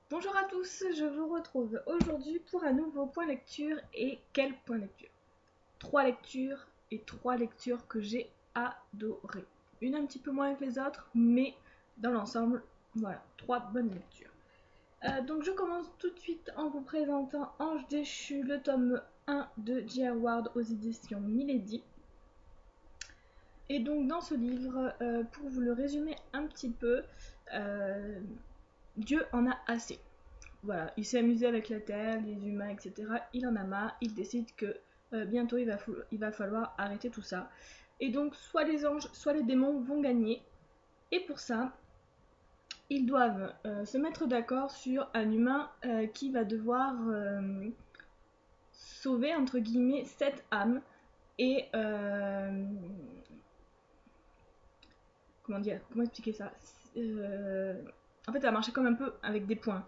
Bonjour à tous, je vous retrouve aujourd'hui pour un nouveau point lecture. Et quel point lecture? Trois lectures que j'ai adorées. Une un petit peu moins que les autres, mais dans l'ensemble, voilà, trois bonnes lectures. Donc je commence tout de suite en vous présentant Ange déchu, le tome 1 de J. Howard aux éditions Milady. Et donc dans ce livre, pour vous le résumer un petit peu, Dieu en a assez. Voilà, il s'est amusé avec la Terre, les humains, etc. Il en a marre, il décide que bientôt il va falloir arrêter tout ça. Et donc, soit les anges, soit les démons vont gagner. Et pour ça, ils doivent se mettre d'accord sur un humain qui va devoir sauver, entre guillemets, cette âme. Et comment expliquer ça? En fait, ça va marcher comme un peu avec des points.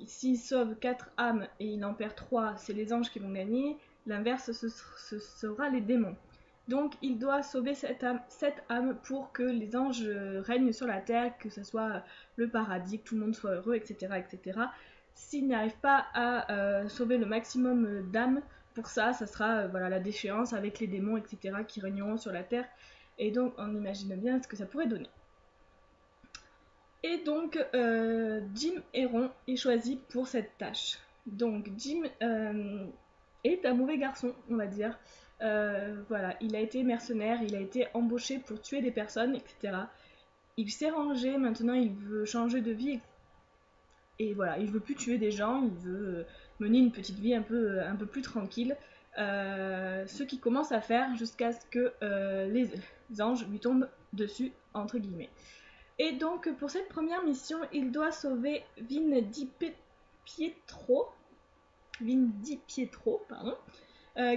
S'il sauve 4 âmes et il en perd 3, c'est les anges qui vont gagner. L'inverse, ce sera les démons. Donc il doit sauver cette âme pour que les anges règnent sur la terre, que ce soit le paradis, que tout le monde soit heureux, etc. etc. S'il n'arrive pas à sauver le maximum d'âmes, pour ça, ça sera voilà, la déchéance avec les démons, etc. qui régneront sur la terre. Et donc on imagine bien ce que ça pourrait donner. Et donc Jim Heron est choisi pour cette tâche. Donc Jim est un mauvais garçon, on va dire. Voilà, il a été mercenaire, il a été embauché pour tuer des personnes, etc. Il s'est rangé, maintenant il veut changer de vie. Et voilà, il veut plus tuer des gens, il veut mener une petite vie un peu plus tranquille. Ce qu'il commence à faire jusqu'à ce que les anges lui tombent dessus, entre guillemets. Et donc pour cette première mission, il doit sauver Vin Di Pietro, pardon,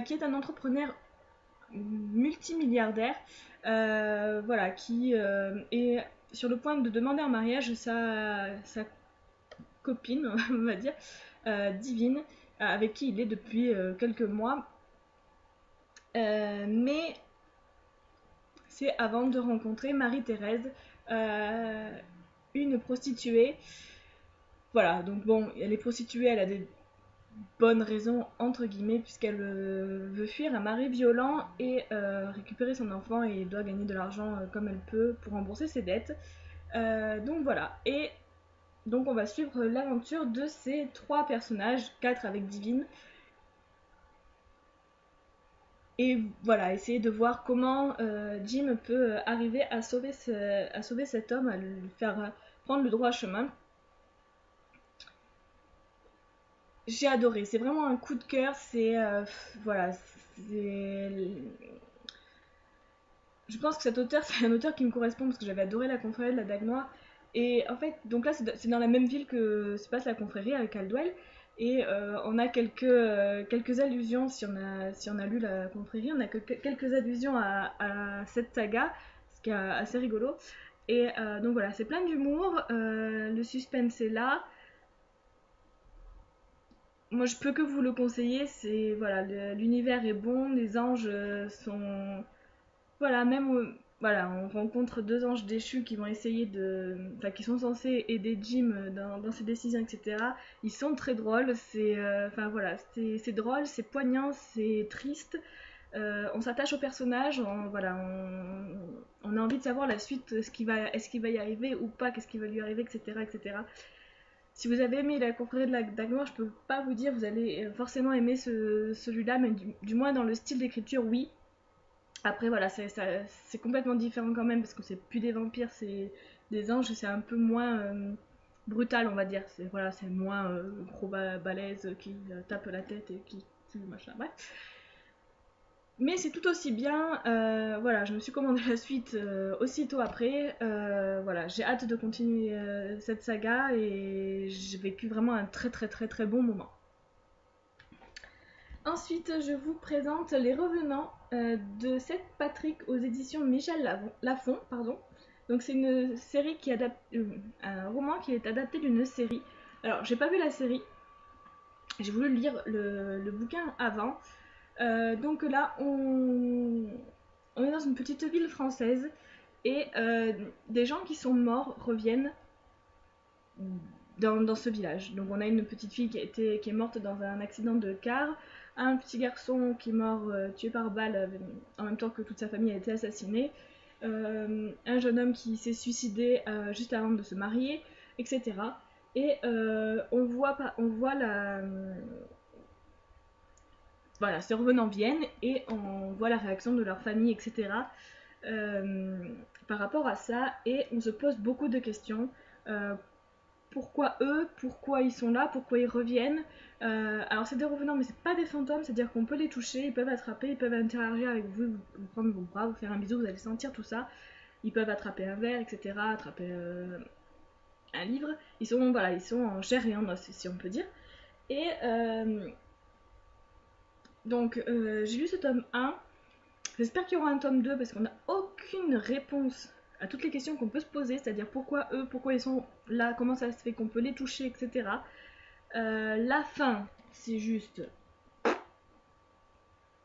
qui est un entrepreneur multimilliardaire, voilà, qui est sur le point de demander en mariage sa copine, on va dire, Divine, avec qui il est depuis quelques mois. Mais c'est avant de rencontrer Marie-Thérèse, une prostituée. Voilà, donc bon, elle est prostituée, elle a des bonnes raisons, entre guillemets, puisqu'elle veut fuir un mari violent et récupérer son enfant et doit gagner de l'argent comme elle peut pour rembourser ses dettes. Donc voilà, et donc on va suivre l'aventure de ces trois personnages, quatre avec Divine, et voilà, essayer de voir comment Jim peut arriver à sauver cet homme, à lui faire prendre le droit chemin. J'ai adoré, c'est vraiment un coup de cœur, c'est voilà, c'est je pense que cet auteur, c'est un auteur qui me correspond parce que j'avais adoré La Confrérie de la Dague Noire. Et en fait, donc là, c'est dans la même ville que se passe La Confrérie avec Caldwell. Et on a quelques allusions, si on a lu La Confrérie, on a quelques allusions à cette saga, ce qui est assez rigolo. Et donc voilà, c'est plein d'humour, le suspense est là. Moi, je peux que vous le conseiller, c'est voilà, l'univers est bon, les anges sont voilà, même voilà, on rencontre deux anges déchus qui vont essayer enfin, qui sont censés aider Jim dans ses décisions, etc. Ils sont très drôles, enfin voilà, c'est drôle, c'est poignant, c'est triste. On s'attache au personnage, on a envie de savoir la suite, est-ce qu'il va y arriver ou pas, qu'est-ce qui va lui arriver, etc., etc. Si vous avez aimé La Confrérie de la Dague Noire, je peux pas vous dire, vous allez forcément aimer celui-là, mais du moins dans le style d'écriture, oui. Après, voilà, c'est complètement différent quand même parce que c'est plus des vampires, c'est des anges et c'est un peu moins brutal, on va dire. C'est voilà, c'est moins gros balèze qui tape la tête et qui tue, machin. Bref. Mais c'est tout aussi bien. Voilà, je me suis commandé la suite aussitôt après. Voilà, j'ai hâte de continuer cette saga et j'ai vécu vraiment un très très très très bon moment. Ensuite, je vous présente Les Revenants de Seth Patrick aux éditions Michel Lafon. Pardon. Donc c'est une série qui adapte, un roman qui est adapté d'une série. Alors j'ai pas vu la série, j'ai voulu lire le bouquin avant. Donc là on est dans une petite ville française et des gens qui sont morts reviennent dans ce village. Donc on a une petite fille qui est morte dans un accident de car, un petit garçon qui est mort tué par balle en même temps que toute sa famille a été assassinée, un jeune homme qui s'est suicidé juste avant de se marier, etc. Et on voit voilà, ces revenants viennent et on voit la réaction de leur famille, etc. Par rapport à ça, et on se pose beaucoup de questions. Pourquoi eux, pourquoi ils sont là, pourquoi ils reviennent. Alors c'est des revenants mais c'est pas des fantômes, c'est-à-dire qu'on peut les toucher, ils peuvent attraper, ils peuvent interagir avec vous, vous prendre vos bras, vous faire un bisou, vous allez sentir tout ça. Ils peuvent attraper un verre, etc., attraper un livre. Ils sont en chair et en os, si on peut dire. Et donc j'ai lu ce tome 1, j'espère qu'il y aura un tome 2 parce qu'on n'a aucune réponse à toutes les questions qu'on peut se poser, c'est-à-dire pourquoi eux, pourquoi ils sont là, comment ça se fait qu'on peut les toucher, etc. La fin, c'est juste...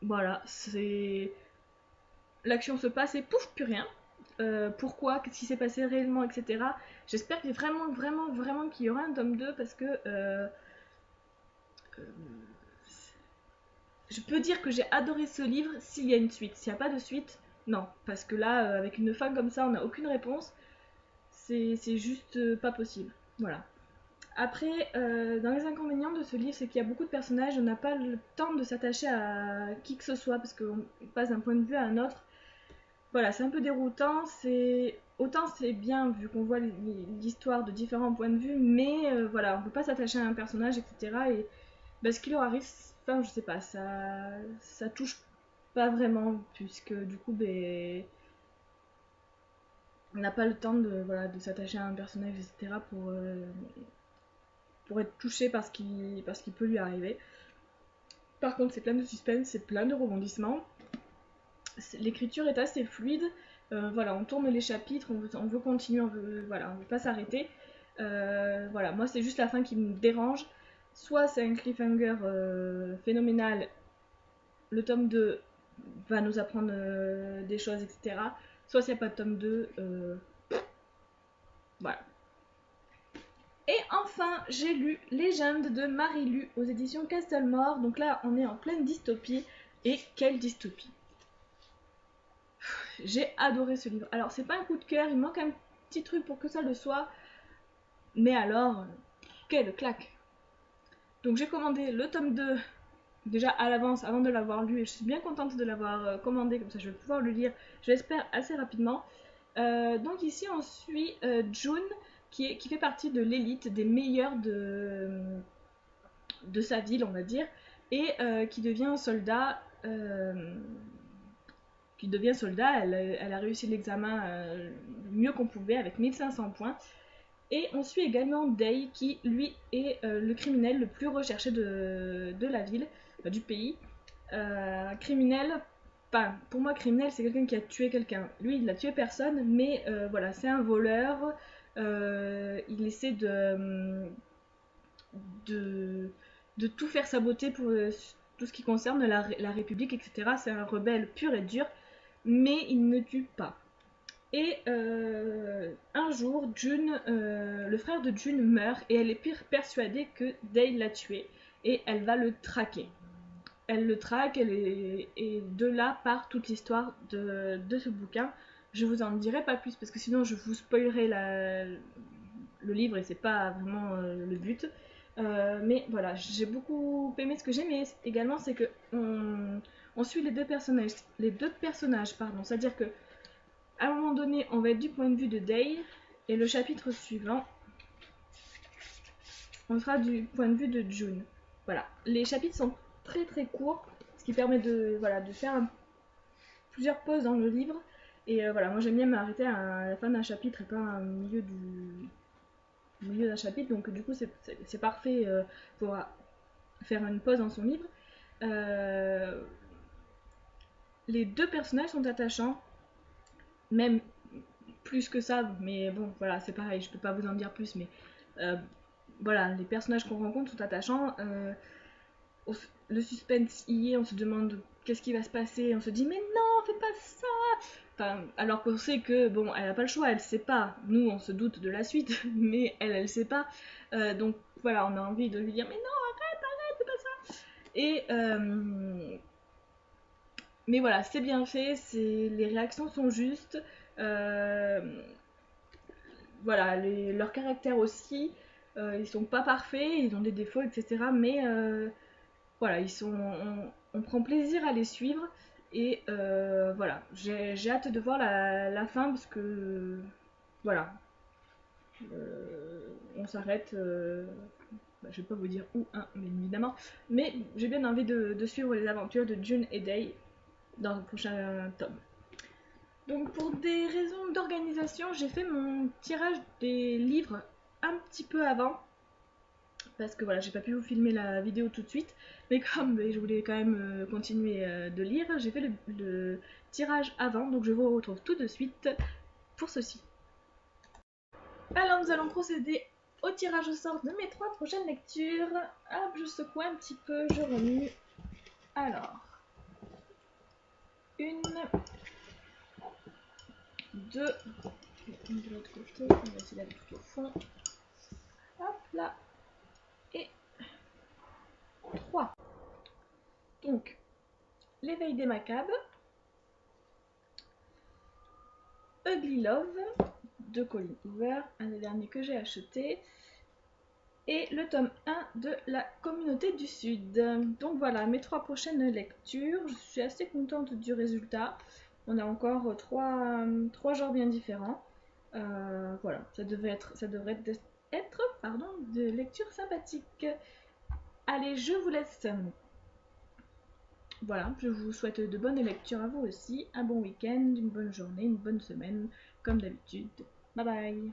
Voilà, c'est... L'action se passe et pouf, plus rien. Pourquoi, qu'est-ce qui s'est passé réellement, etc. J'espère qu'il y a vraiment qu'il y aura un tome 2 parce que... je peux dire que j'ai adoré ce livre s'il y a une suite. S'il n'y a pas de suite, non. Parce que là, avec une fin comme ça, on n'a aucune réponse. C'est juste pas possible. Voilà. Après, dans les inconvénients de ce livre, c'est qu'il y a beaucoup de personnages, on n'a pas le temps de s'attacher à qui que ce soit, parce qu'on passe d'un point de vue à un autre. Voilà, c'est un peu déroutant, autant c'est bien vu qu'on voit l'histoire de différents points de vue, mais voilà, on peut pas s'attacher à un personnage, etc. Et bah, ce qui leur arrive, enfin je sais pas, ça touche pas vraiment, puisque du coup, ben, on n'a pas le temps de, voilà, de s'attacher à un personnage, etc. Pour être touché par ce qui peut lui arriver. Par contre, c'est plein de suspense, c'est plein de rebondissements. L'écriture est assez fluide. Voilà, on tourne les chapitres, on veut continuer, on veut pas s'arrêter. Voilà, moi c'est juste la fin qui me dérange. Soit c'est un cliffhanger phénoménal, le tome 2 va nous apprendre des choses, etc. Soit s'il n'y a pas de tome 2, voilà. Et enfin, j'ai lu Légende de Marie-Lu aux éditions Castlemore. Donc là, on est en pleine dystopie. Et quelle dystopie! J'ai adoré ce livre. Alors, c'est pas un coup de cœur, il manque un petit truc pour que ça le soit. Mais alors, quelle claque! Donc j'ai commandé le tome 2 déjà à l'avance avant de l'avoir lu. Et je suis bien contente de l'avoir commandé, comme ça je vais pouvoir le lire, je l'espère, assez rapidement. Donc ici, on suit June, qui fait partie de l'élite des meilleurs de sa ville, on va dire, et qui devient soldat. Elle a réussi l'examen mieux qu'on pouvait avec 1500 points. Et on suit également Day, qui lui est le criminel le plus recherché de la ville, du pays. Criminel, pour moi criminel c'est quelqu'un qui a tué quelqu'un. Lui il n'a tué personne, mais voilà, c'est un voleur. Il essaie de tout faire saboter pour tout ce qui concerne la République, etc. C'est un rebelle pur et dur, mais il ne tue pas. Et un jour, June, le frère de June meurt et elle est persuadée que Dale l'a tué et elle va le traquer. Elle le traque et de là part toute l'histoire de ce bouquin. Je vous en dirai pas plus parce que sinon je vous spoilerai le livre et c'est pas vraiment le but. Mais voilà, j'ai beaucoup aimé. Ce que j'aimais également, c'est que on suit les deux personnages, c'est-à-dire que à un moment donné, on va être du point de vue de Dale et le chapitre suivant, on sera du point de vue de June. Voilà, les chapitres sont très très courts, ce qui permet de faire plusieurs pauses dans le livre. Et voilà, moi j'aime bien m'arrêter à la fin d'un chapitre et pas au milieu d'un chapitre, donc du coup c'est parfait pour faire une pause dans son livre. Les deux personnages sont attachants, même plus que ça, mais bon voilà, c'est pareil, je peux pas vous en dire plus, mais voilà, les personnages qu'on rencontre sont attachants. Le suspense y est, on se demande qu'est-ce qui va se passer, on se dit mais non, fais pas ça. Enfin, alors qu'on sait que, bon, elle a pas le choix, elle sait pas. Nous, on se doute de la suite, mais elle sait pas. Donc voilà, on a envie de lui dire, mais non, arrête, fais pas ça. Et mais voilà, c'est bien fait, les réactions sont justes. Euh, voilà, leur caractère aussi. Ils sont pas parfaits, ils ont des défauts, etc. Mais voilà, on prend plaisir à les suivre. Et voilà, j'ai hâte de voir la fin parce que voilà, on s'arrête. Bah, je vais pas vous dire où, hein, bien évidemment, mais j'ai bien envie de suivre les aventures de June et Day dans le prochain tome. Donc pour des raisons d'organisation, j'ai fait mon tirage des livres un petit peu avant. Parce que voilà, j'ai pas pu vous filmer la vidéo tout de suite. Mais comme je voulais quand même continuer de lire, j'ai fait le tirage avant. Donc je vous retrouve tout de suite pour ceci. Alors nous allons procéder au tirage au sort de mes 3 prochaines lectures. Hop, je secoue un petit peu, je remue. Alors, 1, 2, de l'autre côté, on va essayer d'aller tout au fond. Hop là, et 3. Donc, l'éveil des macabres, Ugly Love de Colleen Hoover, un des derniers que j'ai acheté, et le tome 1 de La Communauté du Sud. Donc voilà, mes 3 prochaines lectures. Je suis assez contente du résultat. On a encore 3 genres bien différents. Voilà, ça devrait être de lecture sympathique. Allez, je vous laisse. Voilà, je vous souhaite de bonnes lectures à vous aussi, un bon week-end, une bonne journée, une bonne semaine, comme d'habitude. Bye bye.